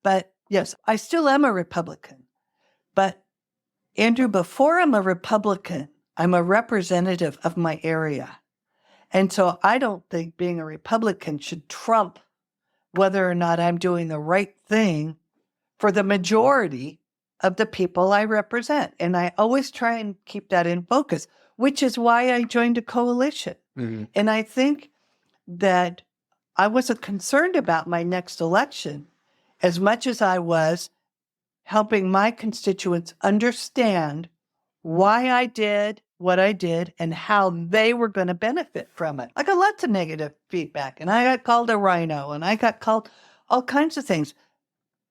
But yes, I still am a Republican. But Andrew, before I'm a Republican, I'm a representative of my area. And so I don't think being a Republican should trump whether or not I'm doing the right thing for the majority of the people I represent. And I always try and keep that in focus, which is why I joined a coalition. Mm-hmm. And I think that I wasn't concerned about my next election as much as I was helping my constituents understand why I did what I did and how they were going to benefit from it. I got lots of negative feedback, and I got called a rhino, and I got called all kinds of things.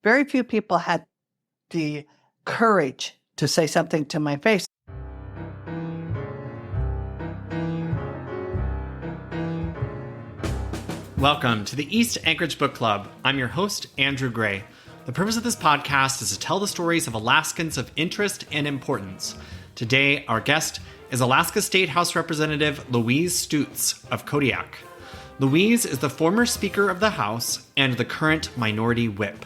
Very few people had the courage to say something to my face. Welcome to the East Anchorage Book Club. I'm your host, Andrew Gray. The purpose of this podcast is to tell the stories of Alaskans of interest and importance. Today, our guest is Alaska State House Representative Louise Stutes of Kodiak. Louise is the former Speaker of the House and the current Minority Whip.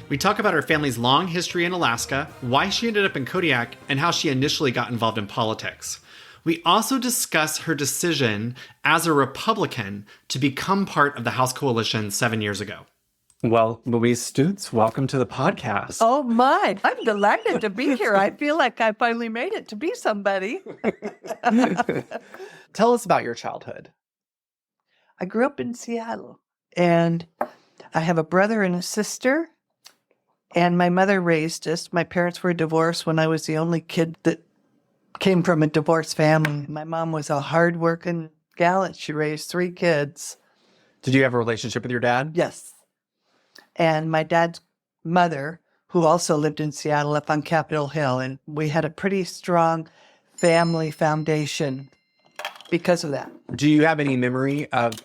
We talk about her family's long history in Alaska, why she ended up in Kodiak, and how she initially got involved in politics. We also discuss her decision as a Republican to become part of the House coalition 7 years ago. Well, Louise Stutes, welcome to the podcast. Oh my, I'm delighted to be here. I feel like I finally made it to be somebody. Tell us about your childhood. I grew up in Seattle, and I have a brother and a sister, and my mother raised us. My parents were divorced when I was the only kid that came from a divorced family. My mom was a hardworking gal, and she raised 3 kids. Did you have a relationship with your dad? Yes. And my dad's mother, who also lived in Seattle up on Capitol Hill, and we had a pretty strong family foundation because of that. Do you have any memory of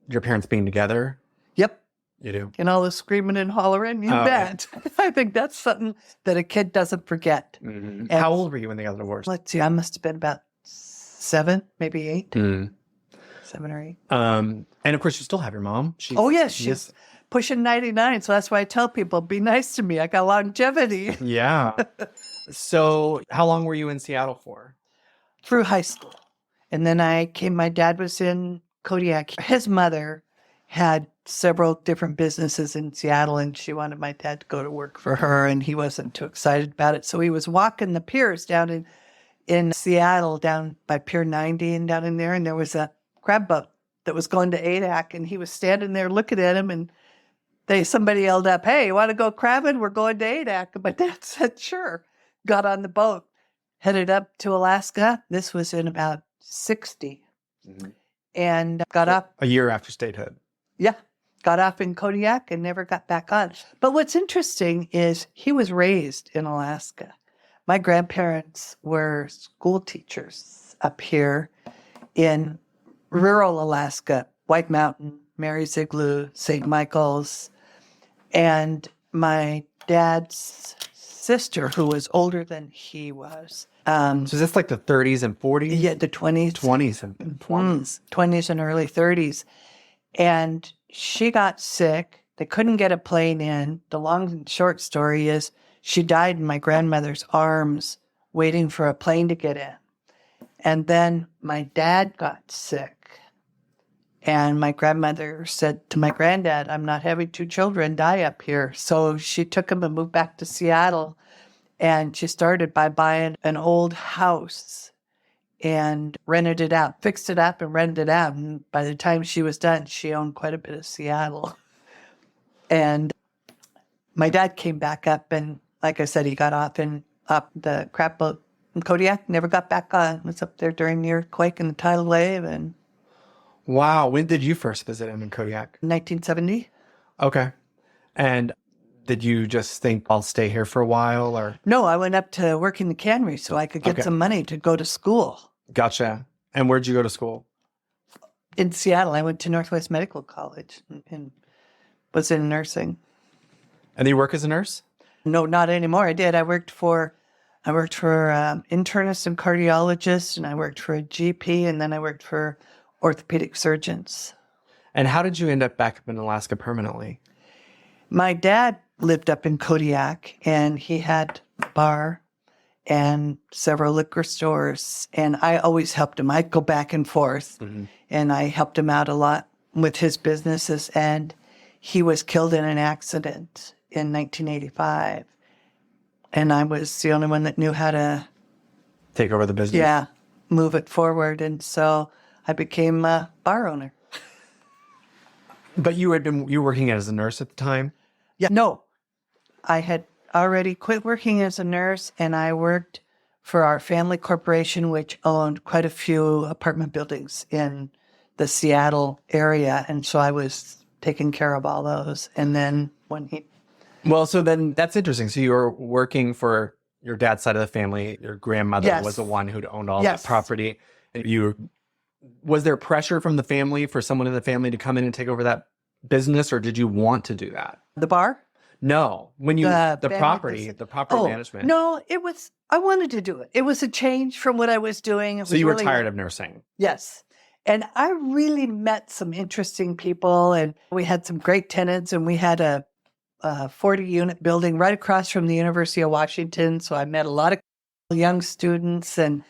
your parents being together? Yep. You do? And all the screaming and hollering, you bet. Okay. I think that's something that a kid doesn't forget. Mm-hmm. How old were you when they got divorced? Let's see, I must have been about 7, maybe 8. 7 or 8. And of course, you still have your mom. She's pushing 99, so that's why I tell people, be nice to me. I got longevity. Yeah. So how long were you in Seattle for? Through high school. And then my dad was in Kodiak. His mother had several different businesses in Seattle, and she wanted my dad to go to work for her, and he wasn't too excited about it. So he was walking the piers down in Seattle, down by Pier 90 and down in there, and there was a crab boat that was going to Adak, and he was standing there looking at him, and somebody yelled up, "Hey, you want to go crabbing? We're going to Adak." And my dad said, "Sure." Got on the boat, headed up to Alaska. This was in about 60. Mm-hmm. And got off. A year after statehood. Yeah. Got off in Kodiak and never got back on. But what's interesting is he was raised in Alaska. My grandparents were school teachers up here in rural Alaska, White Mountain, Mary's Igloo, St. Michael's. And my dad's sister, who was older than he was. So is this like the 30s and 40s? Yeah, the 20s. 20s and 20s. 20s and early 30s. And she got sick. They couldn't get a plane in. The long and short story is she died in my grandmother's arms waiting for a plane to get in. And then my dad got sick. And my grandmother said to my granddad, "I'm not having 2 children die up here." So she took him and moved back to Seattle. And she started by buying an old house and rented it out, fixed it up and rented it out. And by the time she was done, she owned quite a bit of Seattle. And my dad came back up, and like I said, he got off the crab boat in Kodiak, never got back on. Was up there during the earthquake and the tidal wave. And wow. When did you first visit him in Kodiak? 1970. Okay. And did you just think, I'll stay here for a while, or? No, I went up to work in the cannery so I could get some money to go to school. Gotcha. And where'd you go to school? In Seattle. I went to Northwest Medical College and was in nursing. And do you work as a nurse? No, not anymore. I did. I worked for internists and cardiologists, and I worked for a GP, and then I worked for orthopedic surgeons. And how did you end up back up in Alaska permanently? My dad lived up in Kodiak, and he had a bar and several liquor stores. And I always helped him. I'd go back and forth, and I helped him out a lot with his businesses. And he was killed in an accident in 1985. And I was the only one that knew how to, Take over the business. move it forward. And so I became a bar owner. But you were working as a nurse at the time? Yeah. No, I had already quit working as a nurse, and I worked for our family corporation, which owned quite a few apartment buildings in the Seattle area. And so I was taking care of all those. And then when he... Well, so then that's interesting. So you were working for your dad's side of the family. Your grandmother Yes. was the one who'd owned all Yes. that property. Was there pressure from the family for someone in the family to come in and take over that business, or did you want to do that? The bar? No, when you The the family property business. management. No, I wanted to do it. It was a change from what I was doing. So you were tired of nursing. Yes. And I really met some interesting people, and we had some great tenants, and we had a 40-unit building right across from the University of Washington. So I met a lot of young students, and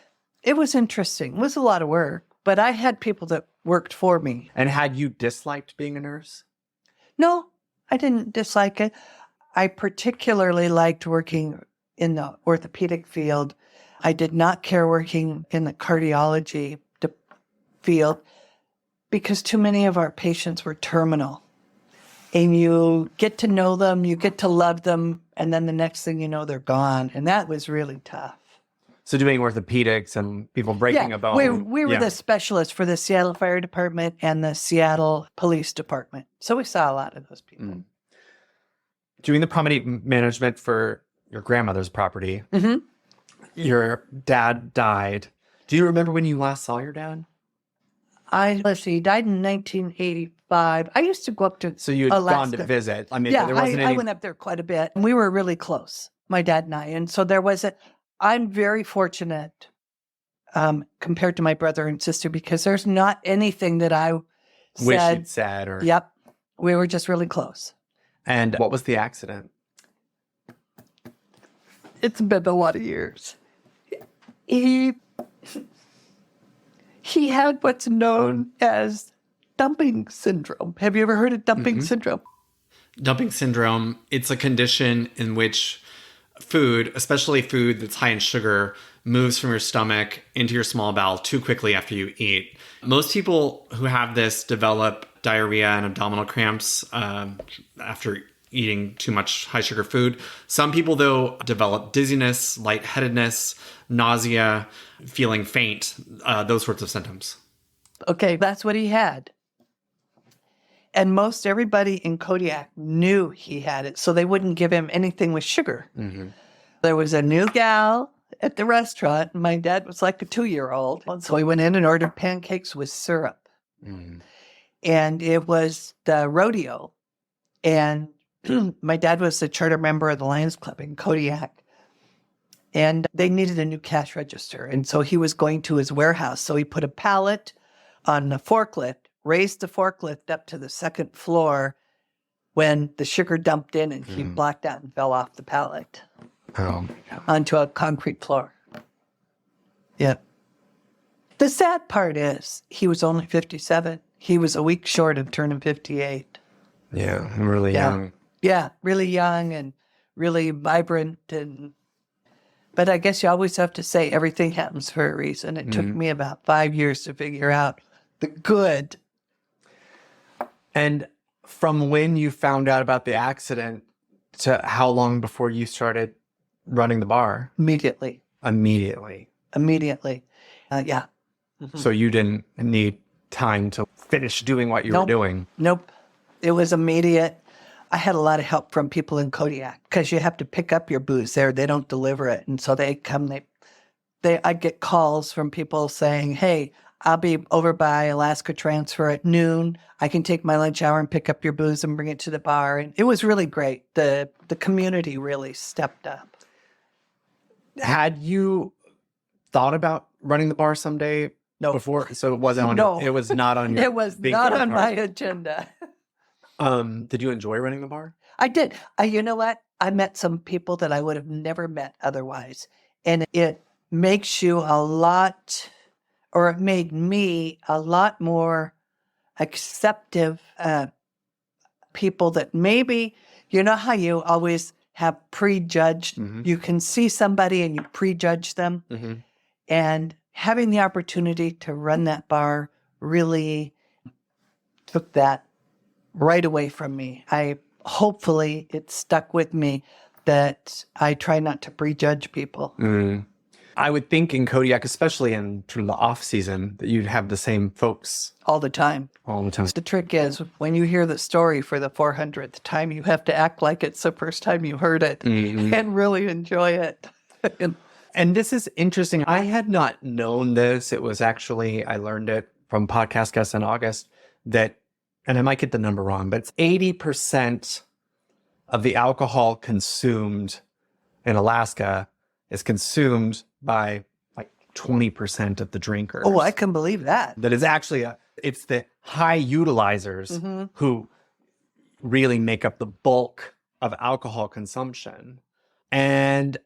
it was interesting. It was a lot of work, but I had people that worked for me. And had you disliked being a nurse? No, I didn't dislike it. I particularly liked working in the orthopedic field. I did not care working in the cardiology field because too many of our patients were terminal. And you get to know them, you get to love them, and then the next thing you know, they're gone. And that was really tough. So doing orthopedics and people breaking a bone. We were the specialists for the Seattle Fire Department and the Seattle Police Department. So we saw a lot of those people. Doing the property management for your grandmother's property. Mm-hmm. Your dad died. Do you remember when you last saw your dad? Let's see, he died in 1985. I used to go up to So you had gone to Alaska. visit. I mean, Yeah, there wasn't I any. went up there quite a bit. We were really close, my dad and I. And so I'm very fortunate compared to my brother and sister because there's not anything that I Wish said. you'd said or. Yep. We were just really close. And what was the accident? It's been a lot of years. He had what's known as dumping syndrome. Have you ever heard of dumping syndrome? Dumping syndrome, it's a condition in which food, especially food that's high in sugar, moves from your stomach into your small bowel too quickly after you eat. Most people who have this develop diarrhea and abdominal cramps after eating too much high sugar food. Some people, though, develop dizziness, lightheadedness, nausea, feeling faint, those sorts of symptoms. Okay, that's what he had. And most everybody in Kodiak knew he had it, so they wouldn't give him anything with sugar. Mm-hmm. There was a new gal at the restaurant. And my dad was like a 2-year-old. So he went in and ordered pancakes with syrup. Mm-hmm. And it was the rodeo. And my dad was a charter member of the Lions Club in Kodiak. And they needed a new cash register. And so he was going to his warehouse. So he put a pallet on the forklift, raised the forklift up to the second floor when the sugar dumped in and he blacked out and fell off the pallet onto a concrete floor. Yep. The sad part is he was only 57. He was a week short of turning 58. Yeah, I'm really young. Yeah, really young and really vibrant. But I guess you always have to say everything happens for a reason. It took me about 5 years to figure out the good. And from when you found out about the accident to how long before you started running the bar? Immediately. Immediately. Yeah. So you didn't need time to finish doing what you were doing. Nope. It was immediate. I had a lot of help from people in Kodiak because you have to pick up your booze there. They don't deliver it. And so they come, I'd get calls from people saying, hey, I'll be over by Alaska Transfer at noon. I can take my lunch hour and pick up your booze and bring it to the bar. And it was really great. The community really stepped up. Had you thought about running the bar someday before? So it wasn't on it was not on your It was big not bar on card. my agenda. Did you enjoy running the bar? I did. You know what? I met some people that I would have never met otherwise. And it makes you a lot, or it made me a lot more acceptive people that maybe, you know how you always have prejudged, you can see somebody and you prejudge them. And having the opportunity to run that bar really took that right away from me. Hopefully it stuck with me that I try not to prejudge people. I would think in Kodiak, especially in sort of the off season, that you'd have the same folks All the time. all the time. The trick is when you hear the story for the 400th time, you have to act like it's the first time you heard it and really enjoy it. And this is interesting. I had not known this. It was actually, I learned it from podcast guests in August that, and I might get the number wrong, but it's 80% of the alcohol consumed in Alaska is consumed by like 20% of the drinkers. Oh, I can believe that. That is actually, it's the high utilizers who really make up the bulk of alcohol consumption. And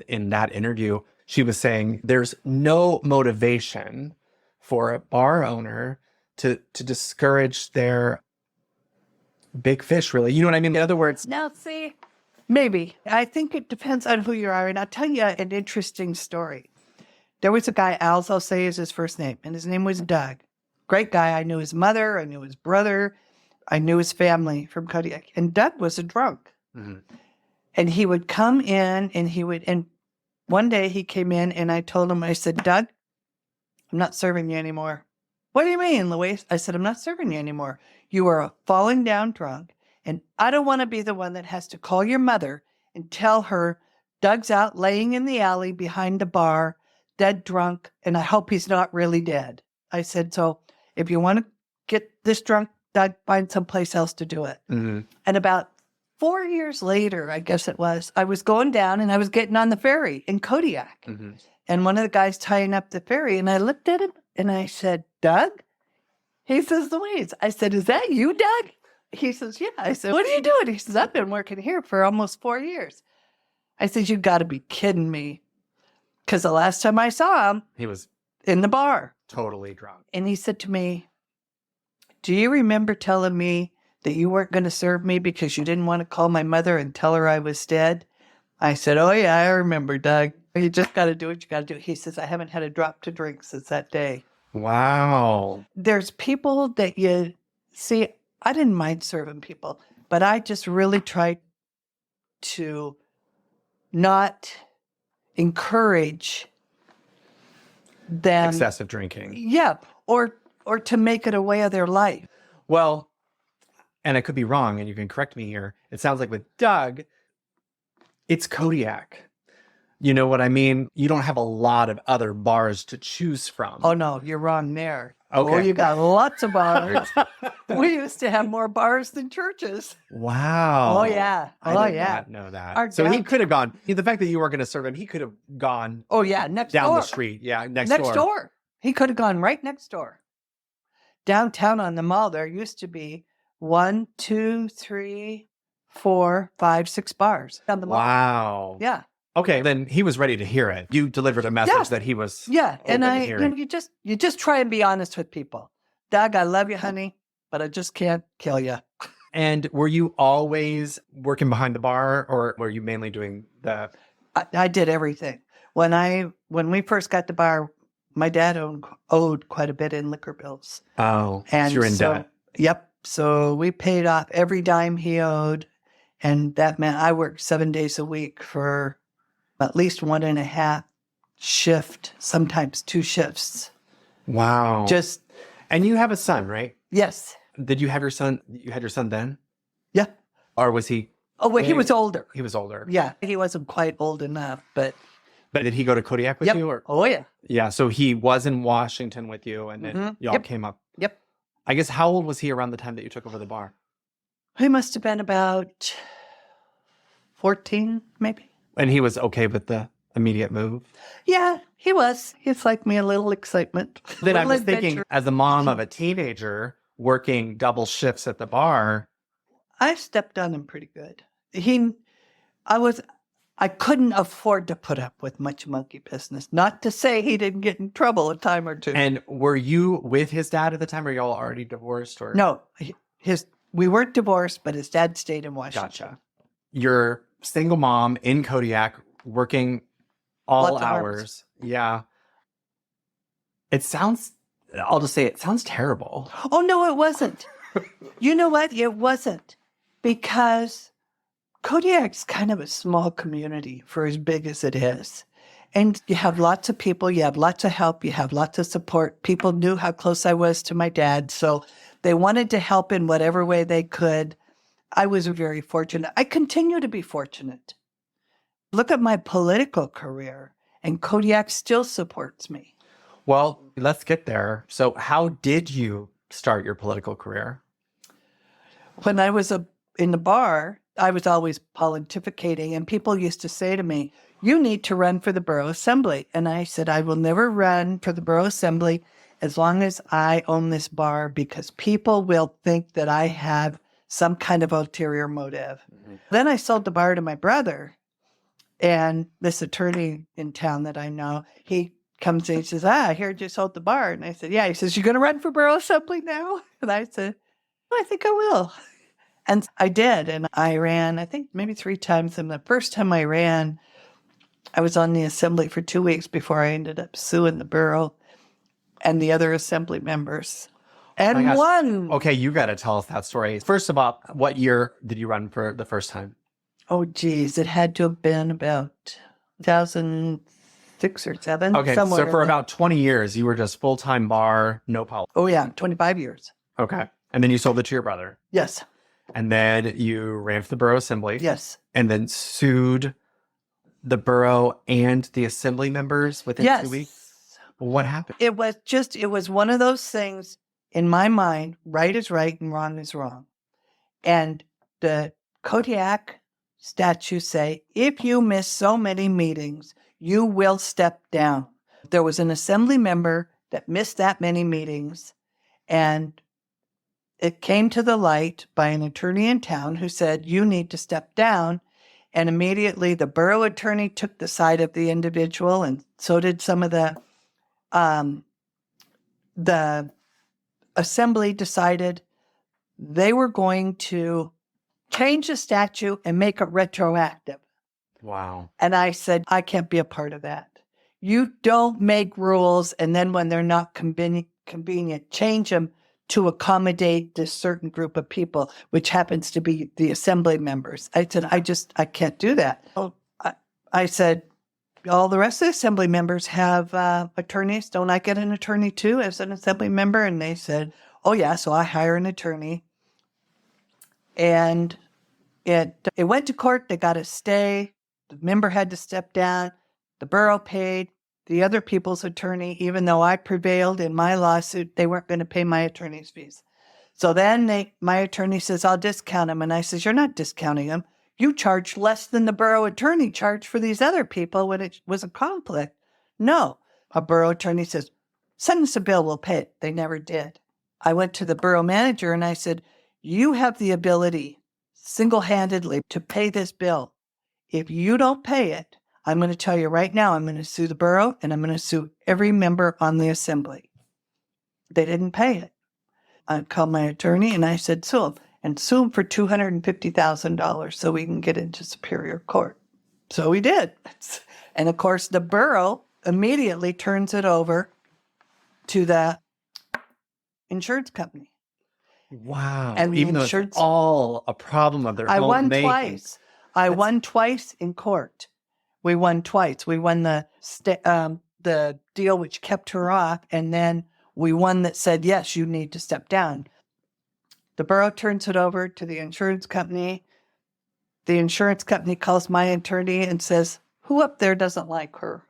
in that interview, she was saying there's no motivation for a bar owner to discourage their big fish, really. You know what I mean? In other words, Now, see, maybe. I think it depends on who you are. And I'll tell you an interesting story. There was a guy, Al's, I'll say is his first name, and his name was Doug. Great guy. I knew his mother. I knew his brother. I knew his family from Kodiak. And Doug was a drunk. And he would come in and one day he came in and I told him, I said, Doug, I'm not serving you anymore. What do you mean, Louise? I said, I'm not serving you anymore. You are a falling down drunk. And I don't want to be the one that has to call your mother and tell her Doug's out laying in the alley behind the bar, dead drunk. And I hope he's not really dead. I said, so if you want to get this drunk, Doug, find someplace else to do it. And about 4 years later, I guess it was, I was going down and I was getting on the ferry in Kodiak. And one of the guys tying up the ferry, and I looked at him and I said, Doug? He says, Louise. I said, is that you, Doug? He says, yeah. I said, what are you doing? He says, I've been working here for almost 4 years. I said, you got to be kidding me. Because the last time I saw him, he was in the bar. totally drunk. And he said to me, do you remember telling me that you weren't going to serve me because you didn't want to call my mother and tell her I was dead? I said, oh, yeah, I remember, Doug. You just got to do what you got to do. He says, I haven't had a drop to drink since that day. Wow. There's people that you see, I didn't mind serving people, but I just really tried to not encourage them. Excessive drinking. Yeah, or to make it a way of their life. Well, and I could be wrong, and you can correct me here. It sounds like with Doug, it's Kodiak. You know what I mean? You don't have a lot of other bars to choose from. Oh, no, you're wrong there. Okay. Oh, you got lots of bars. We used to have more bars than churches. Wow. Oh, yeah. I did not know that. So he could have gone. The fact that you weren't going to serve him, he could have gone. Oh, yeah, next down door. the street. Yeah, next door. He could have gone right next door. Downtown on the mall, there used to be 1, 2, 3, 4, 5, 6 bars on the mall. Wow. Yeah. Okay, then he was ready to hear it. You delivered a message that he was. Yeah, and you you just try and be honest with people. Doug, I love you, honey, but I just can't kill you. And were you always working behind the bar, or were you mainly doing the? I did everything. When we first got the bar, my dad owed quite a bit in liquor bills. Oh, and so you're in debt. Yep. So we paid off every dime he owed, and that meant I worked 7 days a week for at least 1.5 shift, sometimes 2 shifts. Wow. And you have a son, right? Yes. Did you have your son? You had your son then? Yeah. Or was he? Oh, well, he was older. He was older. Yeah. He wasn't quite old enough, but. But did he go to Kodiak with you? Or? Oh, yeah. Yeah. So he was in Washington with you, and then y'all came up. Yep. I guess, how old was he around the time that you took over the bar? He must have been about 14, maybe. And he was okay with the immediate move? Yeah, he was. He's like me, a little excitement. Then I was thinking, as a mom of a teenager working double shifts at the bar, I stepped on him pretty good. I couldn't afford to put up with much monkey business. Not to say he didn't get in trouble a time or two. And were you with his dad at the time? Or y'all already divorced? Or No, we weren't divorced, but his dad stayed in Washington. Gotcha. You're single mom in Kodiak, working all Lots of hours. Yeah. I'll just say it sounds terrible. Oh, no, it wasn't. You know what? It wasn't. Because Kodiak's kind of a small community for as big as it is. And you have lots of people, you have lots of help, you have lots of support. People knew how close I was to my dad, so they wanted to help in whatever way they could. I was very fortunate. I continue to be fortunate. Look at my political career, and Kodiak still supports me. Well, let's get there. So how did you start your political career? When I was in the bar, I was always pontificating, and people used to say to me, you need to run for the Borough Assembly. And I said, I will never run for the Borough Assembly as long as I own this bar, because people will think that I have some kind of ulterior motive. Mm-hmm. Then I sold the bar to my brother, and this attorney in town that I know, he comes in and says, I heard you sold the bar. And I said, yeah. He says, you're going to run for Borough Assembly now? And I said, I think I will. And I did. And I ran, I think maybe 3 times. And the first time I ran, I was on the assembly for 2 weeks before I ended up suing the borough and the other assembly members. And won. Okay, you got to tell us that story. First of all, what year did you run for the first time? Oh, geez. It had to have been about 2006 or 7. Okay, so for about 20 years, you were just full-time bar, no politics. Oh, yeah, 25 years. Okay. And then you sold it to your brother. Yes. And then you ran for the Borough Assembly. Yes. And then sued the borough and the assembly members within 2 weeks. What happened? It was one of those things in my mind, right is right and wrong is wrong. And the Kodiak statutes say, if you miss so many meetings, you will step down. There was an assembly member that missed that many meetings, and it came to the light by an attorney in town who said, you need to step down. And immediately the borough attorney took the side of the individual, and so did some of the assembly decided they were going to change the statute and make it retroactive. Wow. And I said, I can't be a part of that. You don't make rules, and then when they're not convenient, change them to accommodate this certain group of people, which happens to be the assembly members. I said, I can't do that. Oh, I said, all the rest of the assembly members have attorneys. Don't I get an attorney too as an assembly member? And they said, oh yeah. So I hire an attorney, and it went to court. They got a stay. The member had to step down. The borough paid the other people's attorney, even though I prevailed in my lawsuit, they weren't going to pay my attorney's fees. So then my attorney says, I'll discount them. And I says, you're not discounting them. You charged less than the borough attorney charged for these other people when it was a conflict. No. A borough attorney says, send us a bill, we'll pay it. They never did. I went to the borough manager and I said, you have the ability single-handedly to pay this bill. If you don't pay it, I'm going to tell you right now, I'm going to sue the borough and I'm going to sue every member on the assembly. They didn't pay it. I called my attorney and I said, sue him. And sue him for $250,000 so we can get into Superior Court. So we did. And of course, the borough immediately turns it over to the insurance company. Wow. And even though it's all a problem of their own won making. twice. I won twice in court. We won twice. We won the deal which kept her off, and then we won that said, yes, you need to step down. The borough turns it over to the insurance company. The insurance company calls my attorney and says, who up there doesn't like her?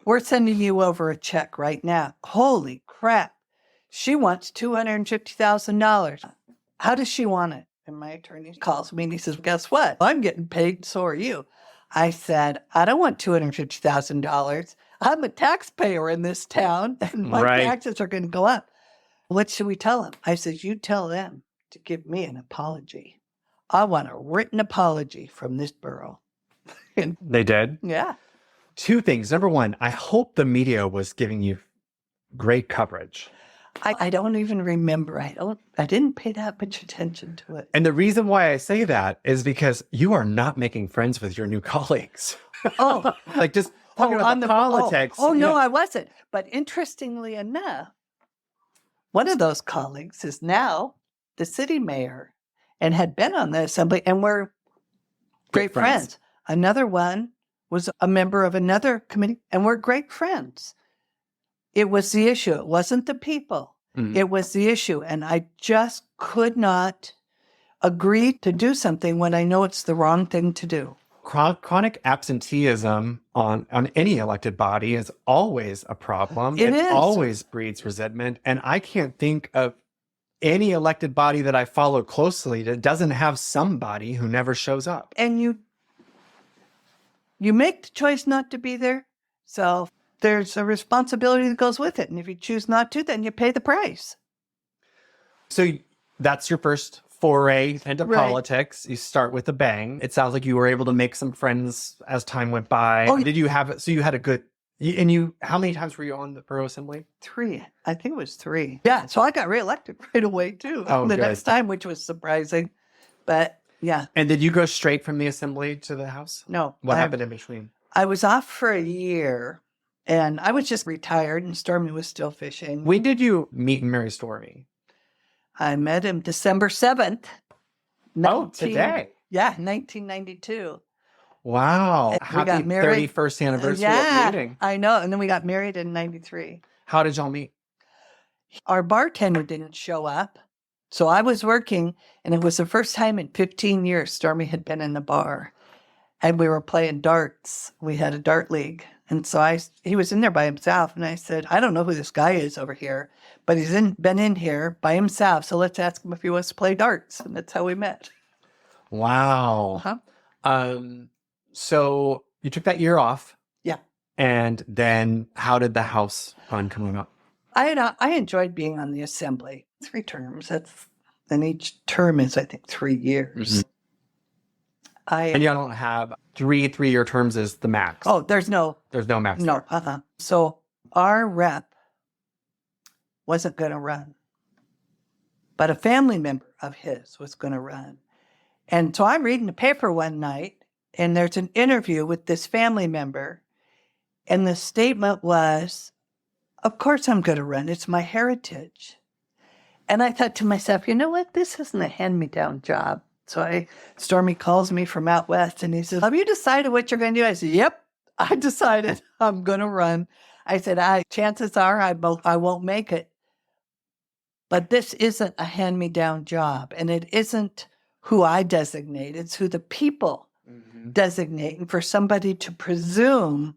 We're sending you over a check right now. Holy crap. She wants $250,000. How does she want it? And my attorney calls me and he says, guess what? I'm getting paid, so are you. I said, I don't want $250,000. I'm a taxpayer in this town, and my taxes are going to go up. What should we tell them? I said, you tell them to give me an apology. I want a written apology from this borough. And They did? yeah. Two things. Number one, I hope the media was giving you great coverage. I don't even remember. I didn't pay that much attention to it. And the reason why I say that is because you are not making friends with your new colleagues. Oh, Like just talking about the politics. Oh, no, I wasn't. But interestingly enough, one of those colleagues is now the city mayor and had been on the assembly, and we're great friends. Another one was a member of another committee, and we're great friends. It was the issue. It wasn't the people. It was the issue. And I just could not agree to do something when I know it's the wrong thing to do. Chronic absenteeism on any elected body is always a problem. It is. Always breeds resentment. And I can't think of any elected body that I follow closely that doesn't have somebody who never shows up. And you make the choice not to be there. So there's a responsibility that goes with it. And if you choose not to, then you pay the price. So that's your first foray into Right. politics. You start with a bang. It sounds like you were able to make some friends as time went by. Oh, Did you have, so you had a good, and you, how many times were you on the Borough Assembly? 3. I think it was 3. Yeah. So I got reelected right away, too. Oh, the good. next time, which was surprising. But yeah, And did you go straight from the Assembly to the House? no. What happened in between? I was off for a year and I was just retired and Stormy was still fishing. When did you meet and marry Stormy? I met him December 7th. Today. Yeah, 1992. Wow. We Happy got married. 31st anniversary Yeah, of meeting. I know. And then we got married in 93. How did y'all meet? Our bartender didn't show up. So I was working, and it was the first time in 15 years Stormy had been in the bar. And we were playing darts. We had a dart league. And so he was in there by himself. And I said, I don't know who this guy is over here, but he's been in here by himself. So let's ask him if he wants to play darts. And that's how we met. Wow. Uh-huh. So you took that year off. Yeah. And then how did the House fund come about? I enjoyed being on the Assembly. 3 terms. And each term is, I think, 3 years. And you don't have 3-year terms is the max. Oh, there's no max. No, So our rep wasn't going to run, but a family member of his was going to run. And so I'm reading the paper one night, and there's an interview with this family member, and the statement was, of course I'm going to run. It's my heritage. And I thought to myself, you know what? This isn't a hand-me-down job. So Stormy calls me from out west and he says, have you decided what you're going to do? I said, yep, I decided I'm going to run. I said, chances are I won't make it. But this isn't a hand-me-down job. And it isn't who I designate. It's who the people designate. And for somebody to presume,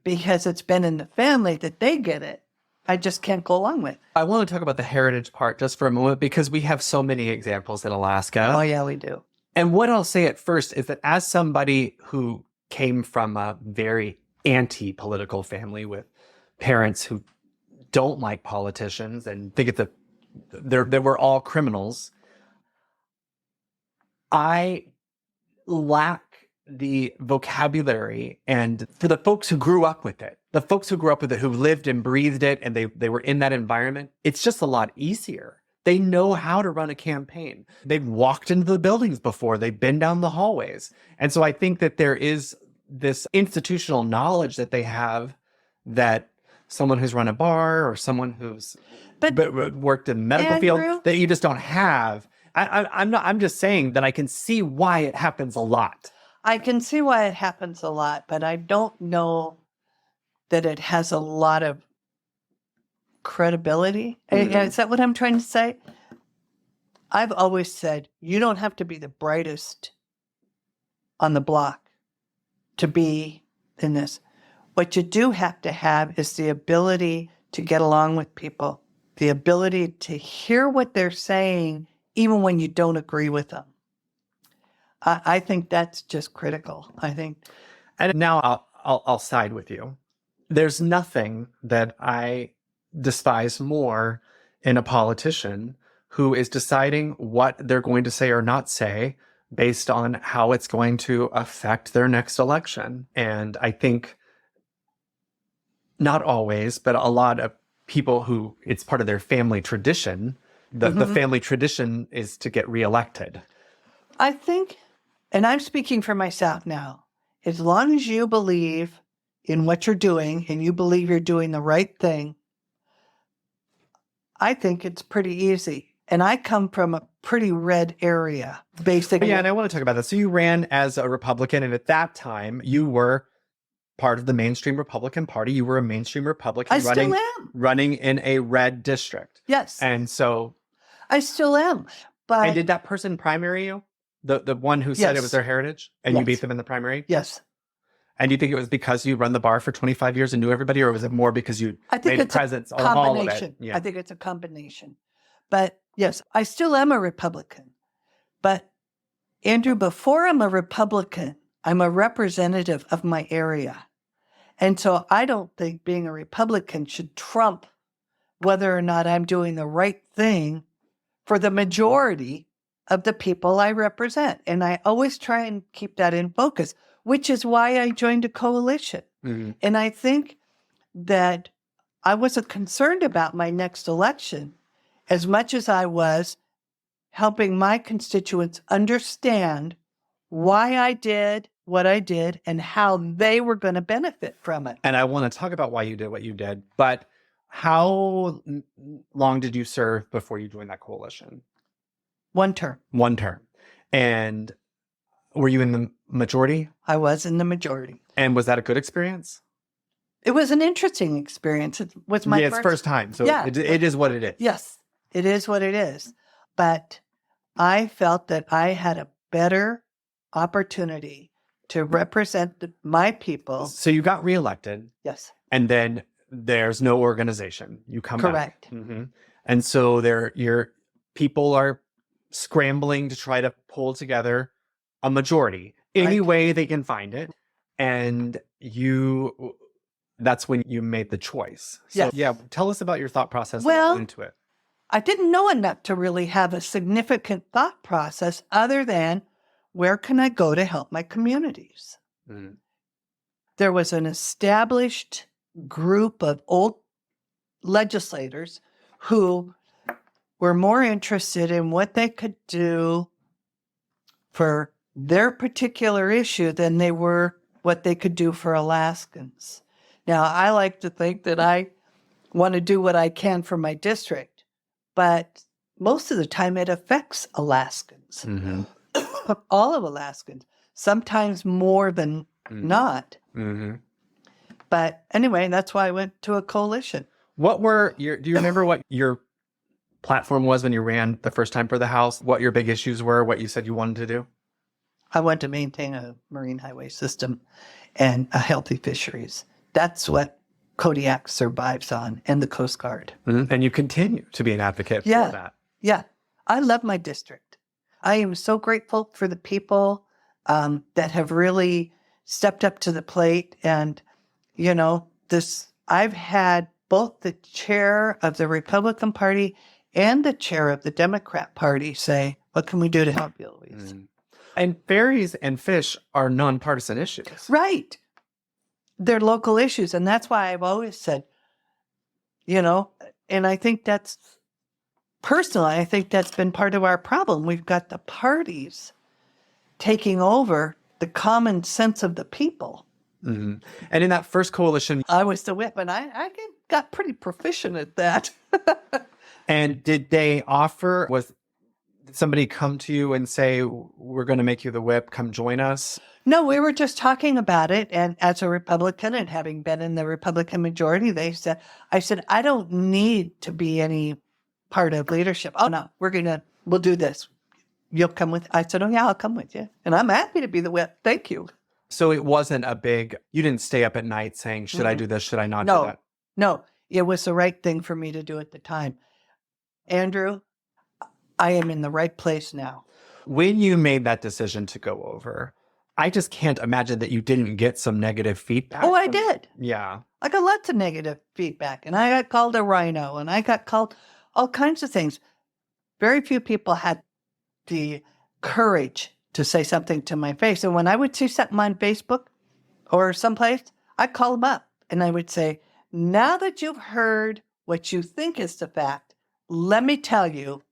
because it's been in the family, that they get it, I just can't go along with. I want to talk about the heritage part just for a moment because we have so many examples in Alaska. Oh, yeah, we do. And what I'll say at first is that as somebody who came from a very anti-political family with parents who don't like politicians and think they were all criminals, I lack the vocabulary and for the folks who grew up with it, who lived and breathed it, and they were in that environment, it's just a lot easier. They know how to run a campaign. They've walked into the buildings before. They've been down the hallways. And so I think that there is this institutional knowledge that they have that someone who's run a bar or someone who's worked in the medical field that you just don't have. I'm just saying that I can see why it happens a lot. I can see why it happens a lot, but I don't know that it has a lot of credibility. Is that what I'm trying to say? I've always said, you don't have to be the brightest on the block to be in this. What you do have to have is the ability to get along with people, the ability to hear what they're saying, even when you don't agree with them. I think that's just critical. I think. And now I'll side with you. There's nothing that I despise more in a politician who is deciding what they're going to say or not say based on how it's going to affect their next election. And I think not always, but a lot of people who it's part of their family tradition, the family tradition is to get reelected. I think, and I'm speaking for myself now, as long as you believe in what you're doing and you believe you're doing the right thing, I think it's pretty easy. And I come from a pretty red area, basically. Yeah, and I want to talk about that. So you ran as a Republican, and at that time, you were part of the mainstream Republican Party. You were a mainstream Republican I still am. running in a red district. Yes. And so... I still am. But And did that person primary you? The one who said it was their heritage? And you beat them in the primary? Yes. And do you think it was because you run the bar for 25 years and knew everybody, or was it more because you made a presence on all of it? Yeah. I think it's a combination. But yes, I still am a Republican. But Andrew, before I'm a Republican, I'm a representative of my area. And so I don't think being a Republican should trump whether or not I'm doing the right thing for the majority of the people I represent. And I always try and keep that in focus, which is why I joined a coalition. Mm-hmm. And I think that I wasn't concerned about my next election as much as I was helping my constituents understand why I did what I did and how they were going to benefit from it. And I want to talk about why you did what you did, but how long did you serve before you joined that coalition? 1 term. 1 term. And were you in the majority? I was in the majority. And was that a good experience? It was an interesting experience. It was my first time. So it is what it is. Yes, it is what it is. But I felt that I had a better opportunity to represent my people. So you got reelected. Yes. And then there's no organization. You come back. Correct. Mm-hmm. And so your people are scrambling to try to pull together a majority any way they can find it. And that's when you made the choice. So tell us about your thought process into it. I didn't know enough to really have a significant thought process other than where can I go to help my communities? Mm-hmm. There was an established group of old legislators who were more interested in what they could do for their particular issue than they were what they could do for Alaskans. Now, I like to think that I want to do what I can for my district, but most of the time it affects Alaskans, all of Alaskans, sometimes more than not. Mm-hmm. But anyway, that's why I went to a coalition. Do you remember what your platform was when you ran the first time for the House? What your big issues were, what you said you wanted to do? I want to maintain a marine highway system and a healthy fisheries. That's what Kodiak survives on, and the Coast Guard. Mm-hmm. And you continue to be an advocate for that. Yeah. I love my district. I am so grateful for the people that have really stepped up to the plate. And, I've had both the chair of the Republican Party and the chair of the Democrat Party say, what can we do to help you, Louise? Mm. And berries and fish are nonpartisan issues. Right. They're local issues. And that's why I've always said, and I think personally, I think that's been part of our problem. We've got the parties taking over the common sense of the people. Mm-hmm. And in that first coalition, I was the whip, and I got pretty proficient at that. And did somebody come to you and say, we're going to make you the whip, come join us? No, we were just talking about it. And as a Republican and having been in the Republican majority, I said, I don't need to be any part of leadership. Oh, no, we'll do this. You'll come with, I said, oh yeah, I'll come with you. And I'm happy to be the whip. Thank you. So it wasn't you didn't stay up at night saying, should I do this? Should I not do that? No, it was the right thing for me to do at the time. Andrew, I am in the right place now. When you made that decision to go over, I just can't imagine that you didn't get some negative feedback. Oh, I did. Yeah. I got lots of negative feedback, and I got called a rhino, and I got called all kinds of things. very few people had the courage to say something to my face. And when I would see something on Facebook or someplace, I'd call them up and I would say, now that you've heard what you think is the fact, let me tell you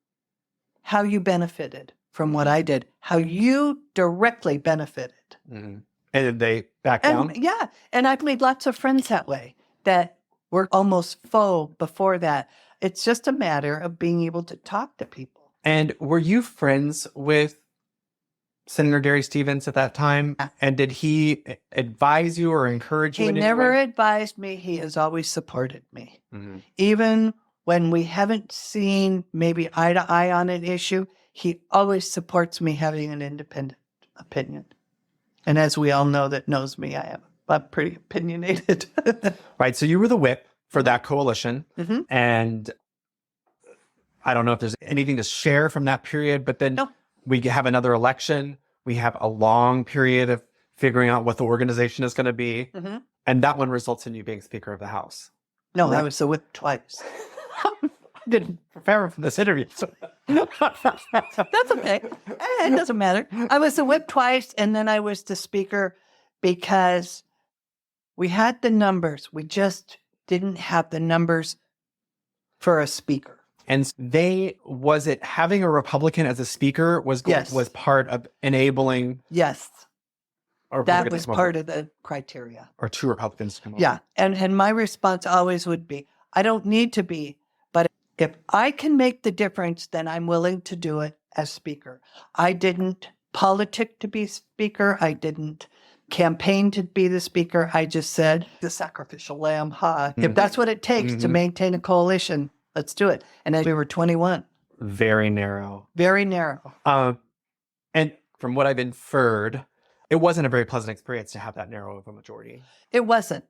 how you benefited from what I did, how you directly benefited. Mm-hmm. And did they back down? Yeah. And I've made lots of friends that way that were almost foe before that. It's just a matter of being able to talk to people. And were you friends with Senator Derry Stevens at that time? And did he advise you or encourage you? He in any never way? advised me. He has always supported me. Mm-hmm. Even when we haven't seen maybe eye to eye on an issue, he always supports me having an independent opinion. And as we all know that knows me, I'm pretty opinionated. Right. So you were the whip for that coalition. Mm-hmm. And I don't know if there's anything to share from that period, but then No. we have another election. We have a long period of figuring out what the organization is going to be. Mm-hmm. And that one results in you being Speaker of the House. No, Right. I was the whip twice. I didn't prepare for this interview. So. That's okay. It doesn't matter. I was the whip twice, and then I was the speaker because we had the numbers. We just didn't have the numbers for a speaker. And was it having a Republican as a speaker was Yes. was part of enabling Yes, a that Republican was to come part over, of the criteria. or two Republicans to come over? Yeah, and my response always would be, I don't need to be, but if I can make the difference, then I'm willing to do it as speaker. I didn't politic to be speaker. I didn't campaign to be the speaker. I just said, the sacrificial lamb, If that's what it takes to maintain a coalition, let's do it. And as we were 21, Very narrow. very narrow. And from what I've inferred, it wasn't a very pleasant experience to have that narrow of a majority. It wasn't.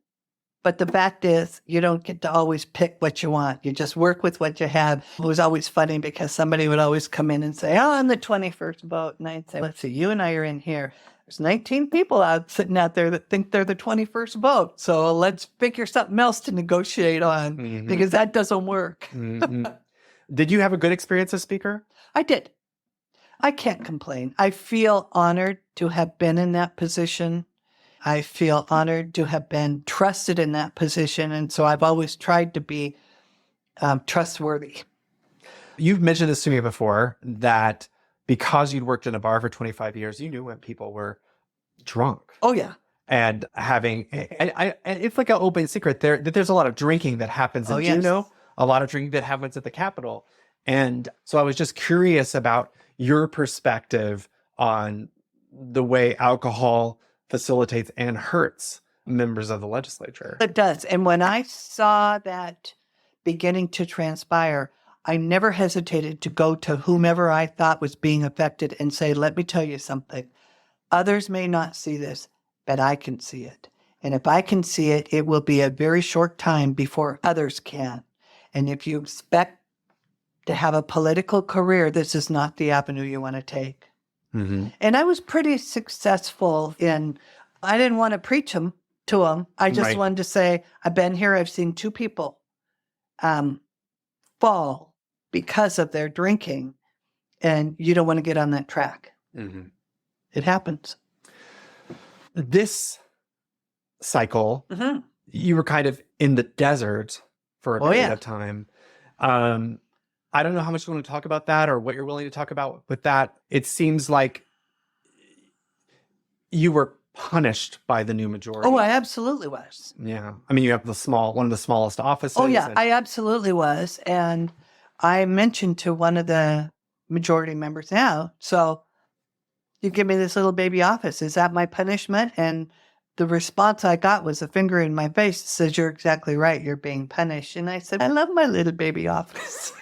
But the fact is, you don't get to always pick what you want. You just work with what you have. It was always funny because somebody would always come in and say, oh, I'm the 21st vote. And I'd say, let's see, you and I are in here. There's 19 people sitting out there that think they're the 21st vote. So let's figure something else to negotiate on because that doesn't work. Mm-hmm. Did you have a good experience as speaker? I did. I can't complain. I feel honored to have been in that position. I feel honored to have been trusted in that position. And so I've always tried to be trustworthy. You've mentioned this to me before, that because you'd worked in a bar for 25 years, you knew when people were drunk. Oh, yeah. And having, and it's like an open secret there that there's a lot of drinking that happens in Juneau, a lot of drinking that happens at the Capitol. And so I was just curious about your perspective on the way alcohol facilitates and hurts members of the legislature. It does. And when I saw that beginning to transpire, I never hesitated to go to whomever I thought was being affected and say, let me tell you something. Others may not see this, but I can see it. And if I can see it, it will be a very short time before others can. And if you expect to have a political career, this is not the avenue you want to take. Mm-hmm. And I was pretty successful I didn't want to preach to them. I just wanted to say, I've been here, I've seen two people fall because of their drinking, and you don't want to get on that track. Mm-hmm. It happens. This cycle, you were kind of in the desert for a period of time. I don't know how much you want to talk about that or what you're willing to talk about with that. It seems like you were punished by the new majority. Oh, I absolutely was. Yeah. I mean, you have one of the smallest offices. Oh, yeah, I absolutely was. And I mentioned to one of the majority members now, so you give me this little baby office. Is that my punishment? And the response I got was a finger in my face. It says, you're exactly right. You're being punished. And I said, I love my little baby office.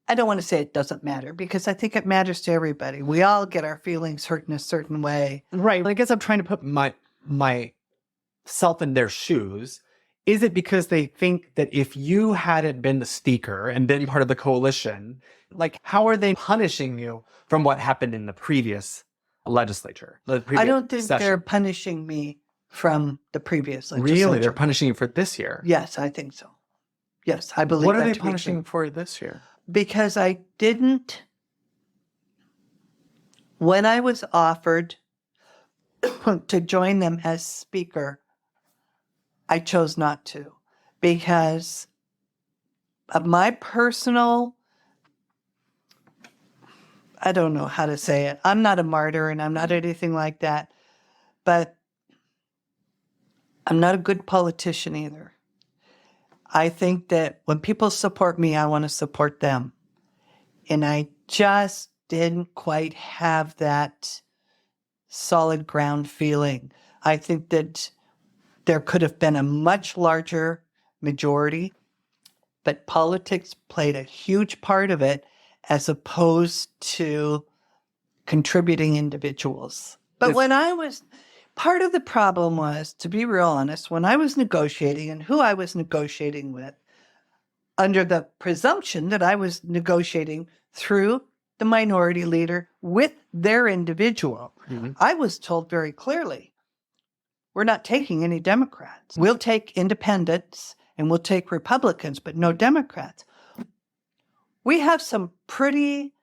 I don't want to say it doesn't matter because I think it matters to everybody. We all get our feelings hurt in a certain way. Right. I guess I'm trying to put myself in their shoes. Is it because they think that if you hadn't been the speaker and been part of the coalition, like how are they punishing you from what happened in the previous legislature? I don't think they're punishing me from the previous legislature. Really? They're punishing you for this year? Yes, I think so. Yes, I believe What are that they to be true. punishing for this year? Because I didn't, when I was offered to join them as speaker, I chose not to because of my personal, I don't know how to say it. I'm not a martyr and I'm not anything like that, but I'm not a good politician either. I think that when people support me, I want to support them. And I just didn't quite have that solid ground feeling. I think that there could have been a much larger majority, but politics played a huge part of it as opposed to contributing individuals. But when I was, part of the problem was, to be real honest, when I was negotiating and who I was negotiating with, under the presumption that I was negotiating through the minority leader with their individual, I was told very clearly, we're not taking any Democrats. We'll take independents and we'll take Republicans, but no Democrats. We have some pretty,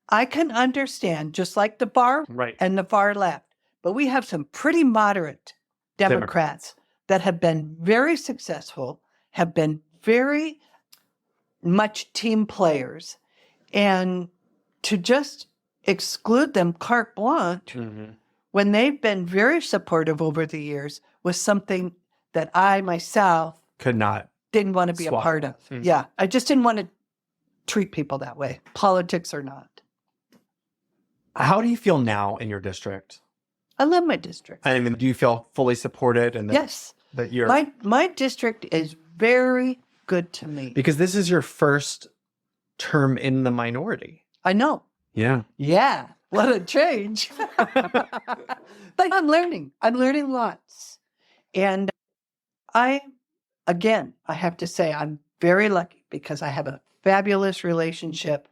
I can understand, just like the far Right. and the far left, but we have some pretty moderate Democrats that have been very successful, have been very much team players, and to just exclude them carte blanche when they've been very supportive over the years was something that I myself Could not. didn't want to be a Swap. part of. Yeah, I just didn't want to treat people that way, politics or not. How do you feel now in your district? I love my district. I mean, do you feel fully supported? And Yes. that you're My district is very good to me. because this is your first term in the minority. I know. Yeah. Yeah. What a change. But I'm learning. I'm learning lots. And I have to say, I'm very lucky because I have a fabulous relationship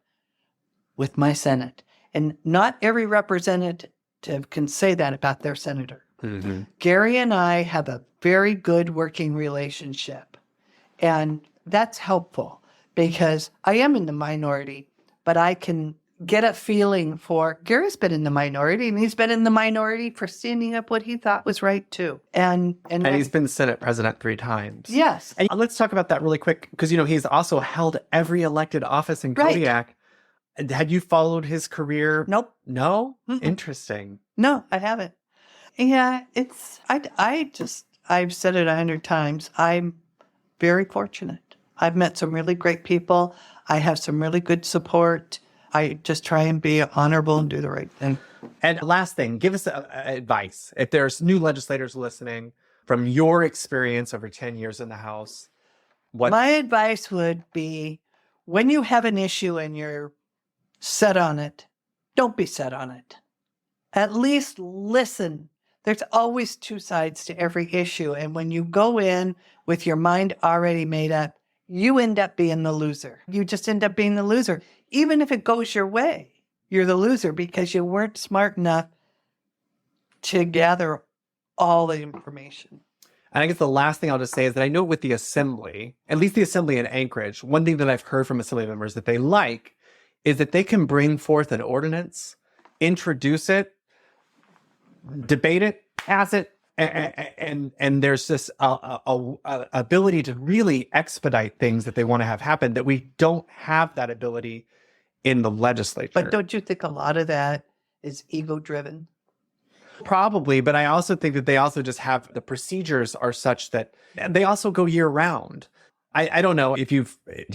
with my Senate. And not every representative can say that about their senator. Gary and I have a very good working relationship. And that's helpful because I am in the minority, but I can get a feeling for Gary's been in the minority and he's been in the minority for standing up what he thought was right too. And He's been Senate president 3 times. Yes. And let's talk about that really quick because, he's also held every elected office in Right. Kodiak. And had you followed his career? Nope. No? Mm-mm. Interesting. No, I haven't. Yeah, I've said it 100 times. I'm very fortunate. I've met some really great people. I have some really good support. I just try and be honorable and do the right thing. And last thing, give us advice. If there's new legislators listening from your experience over 10 years in the House, My advice would be when you have an issue and you're set on it, don't be set on it. At least listen. There's always 2 sides to every issue. And when you go in with your mind already made up, you end up being the loser. You just end up being the loser. Even if it goes your way, you're the loser because you weren't smart enough to gather all the information. And I guess the last thing I'll just say is that I know with the Assembly, at least the Assembly in Anchorage, one thing that I've heard from Assembly members that they like is that they can bring forth an ordinance, introduce it, debate it, pass it, and there's this ability to really expedite things that they want to have happen that we don't have that ability in the legislature. But don't you think a lot of that is ego-driven? Probably, but I also think that they also just have the procedures are such that they also go year round. I don't know if do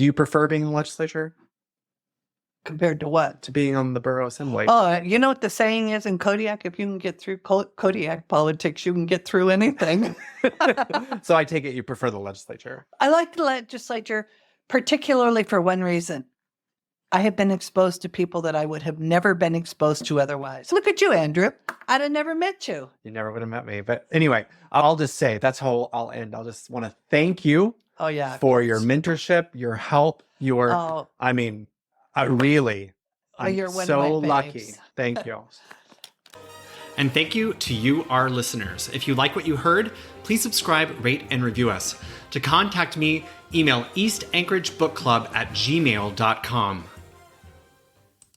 you prefer being in the legislature Compared to what? to being on the borough assembly? Oh, you know what the saying is in Kodiak? If you can get through Kodiak politics, you can get through anything. So I take it you prefer the legislature. I like the legislature, particularly for one reason. I have been exposed to people that I would have never been exposed to otherwise. Look at you, Andrew. I'd have never met you. You never would have met me. But anyway, I'll just say that's how I'll end. I'll just want to thank you Oh, yeah. for your mentorship, your help, your, Oh, I mean, I'm you're one of so my lucky. faves. Thank you. And thank you to you, our listeners. If you like what you heard, please subscribe, rate, and review us. To contact me, email eastanchoragebookclub@gmail.com.